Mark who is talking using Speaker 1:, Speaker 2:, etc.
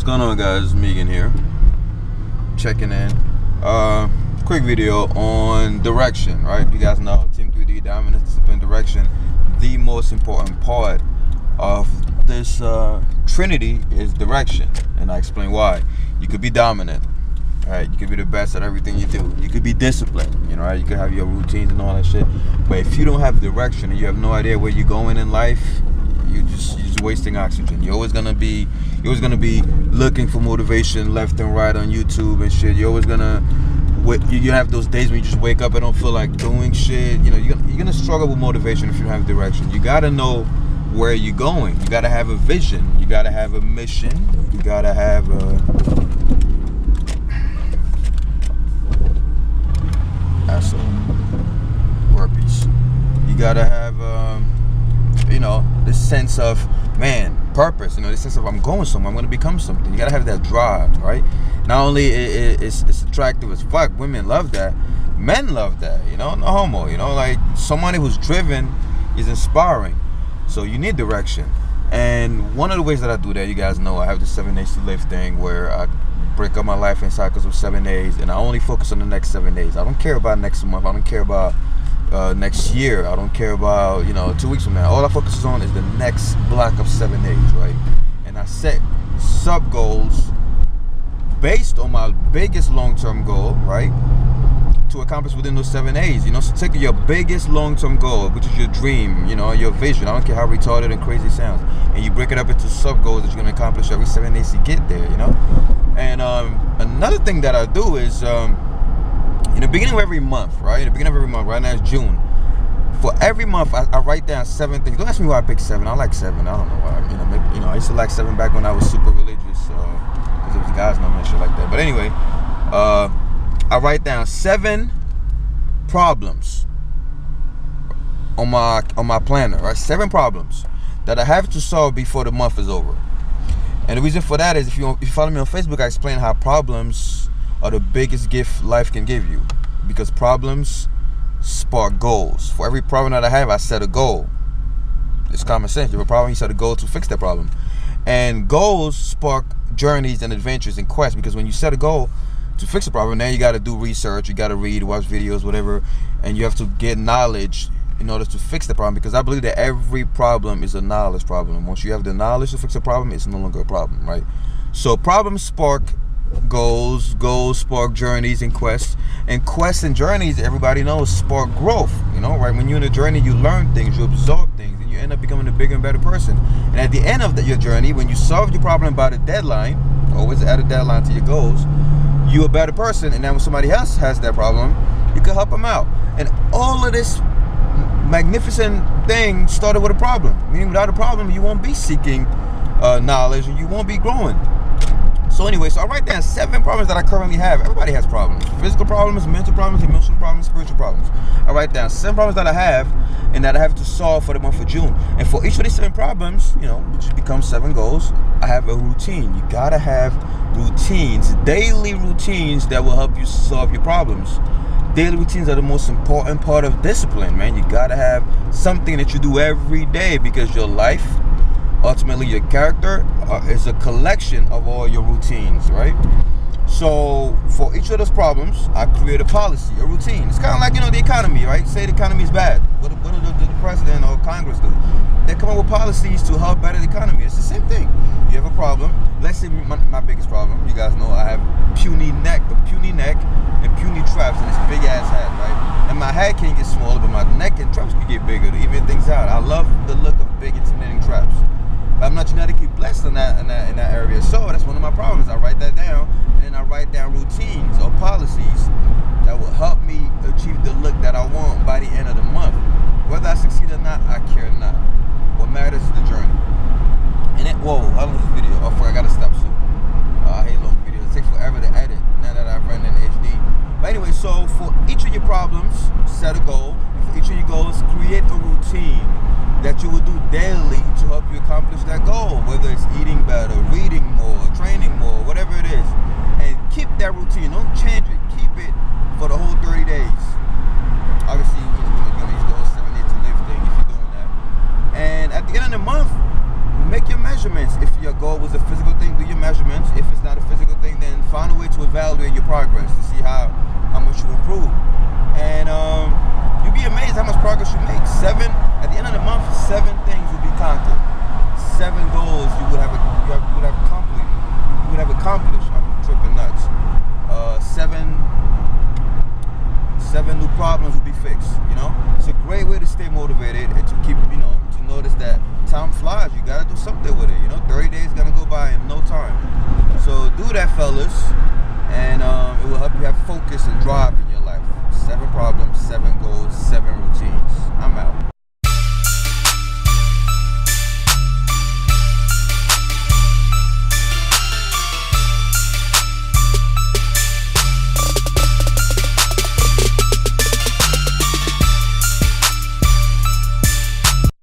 Speaker 1: What's going on, guys? Megan here, checking in. Quick video on direction, right? You guys know Team 3D, dominant discipline, direction. The most important part of this trinity is direction, and I explain why. You could be dominant, right? You could be the best at everything you do. You could be disciplined, right? You could have your routines and all that shit. But if you don't have direction and you have no idea where you're going in life, you're just wasting oxygen. You're always gonna be looking for motivation left and right on YouTube and shit. You're always gonna you have those days when you just wake up and don't feel like doing shit. You're gonna struggle with motivation if you don't have direction. You gotta know where you're going. You gotta have a vision. You gotta have a mission. You gotta have a burpees. You gotta have this sense of purpose. This sense of I'm going somewhere. I'm gonna become something. You gotta have that drive, right? Not only it's attractive as fuck. Women love that. Men love that. No homo. Like somebody who's driven is inspiring. So you need direction. And one of the ways that I do that, you guys know, I have the 7 days to live thing where I break up my life in cycles of 7 days, and I only focus on the next 7 days. I don't care about next month. I don't care about next year. I don't care about 2 weeks from now. All I focus on is the next block of 7 days, right? And I set sub goals based on my biggest long-term goal, right, to accomplish within those 7 days. So take your biggest long-term goal, which is your dream, your vision. I don't care how retarded and crazy it sounds, and you break it up into sub goals that you're gonna accomplish every 7 days to get there. And another thing that I do is in the beginning of every month, right? In the beginning of every month, right now it's June. For every month, I write down 7 things. Don't ask me why I picked 7. I like 7. I don't know why. Maybe, I used to like 7 back when I was super religious, because it was guys number and shit like that. But anyway, I write down 7 problems on my planner, right? 7 problems that I have to solve before the month is over. And the reason for that is if you follow me on Facebook, I explain how problems are the biggest gift life can give you, because problems spark goals. For every problem that I have, I set a goal. It's common sense. You have a problem, you set a goal to fix that problem. And goals spark journeys and adventures and quests, because when you set a goal to fix a problem, then you got to do research, you got to read, watch videos, whatever, and you have to get knowledge in order to fix the problem, because I believe that every problem is a knowledge problem. Once you have the knowledge to fix a problem, it's no longer a problem, right? So problems spark goals spark journeys and quests and journeys, everybody knows, spark growth, right? When you're in a journey, you learn things, you absorb things, and you end up becoming a bigger and better person. And at the end of your journey, when you solve your problem by the deadline, always add a deadline to your goals, you're a better person. And then when somebody else has that problem, you can help them out. And all of this magnificent thing started with a problem. Meaning without a problem, you won't be seeking knowledge, and you won't be growing. So anyway, I write down 7 problems that I currently have. Everybody has problems. Physical problems, mental problems, emotional problems, spiritual problems. I write down 7 problems that I have and that I have to solve for the month of June. And for each of these 7 problems, which becomes 7 goals, I have a routine. You gotta have routines, daily routines that will help you solve your problems. Daily routines are the most important part of discipline, man. You gotta have something that you do every day, because your life, ultimately your character, is a collection of all your routines, right? So for each of those problems, I create a policy, a routine. It's kind of like the economy, right? Say the economy is bad. What do the president or Congress do? They come up with policies to help better the economy. It's the same thing. You have a problem. Let's say my biggest problem, you guys know, I have puny neck and puny traps and this big ass head, right? And my head can get smaller, but my neck and traps can get bigger to even things out. I love the look of big, intimidating traps. But I'm not genetically blessed in that area, so that's one of my problems. I write that down, and I write down routines or policies that will help me achieve the look that I want by the end of the month. Whether I succeed or not, I care not. What matters is the journey. And whoa, how long is this video? Oh fuck, I gotta stop soon. I hate long videos. It takes forever to edit now that I've run in HD. But anyway, so for each of your problems, set a goal. And for each of your goals, create a routine that you will do daily to help you accomplish that goal, whether it's eating better, reading more, training more, whatever it is. And keep that routine. Don't change it. Keep it for the whole 30 days. Obviously, you're going to use the whole 7 days to live thing if you're doing that. And at the end of the month, make your measurements. If your goal was a physical thing, do your measurements. Do that, fellas, and it will help you have focus and drive in your life. 7 problems, 7 goals, 7 routines. I'm out.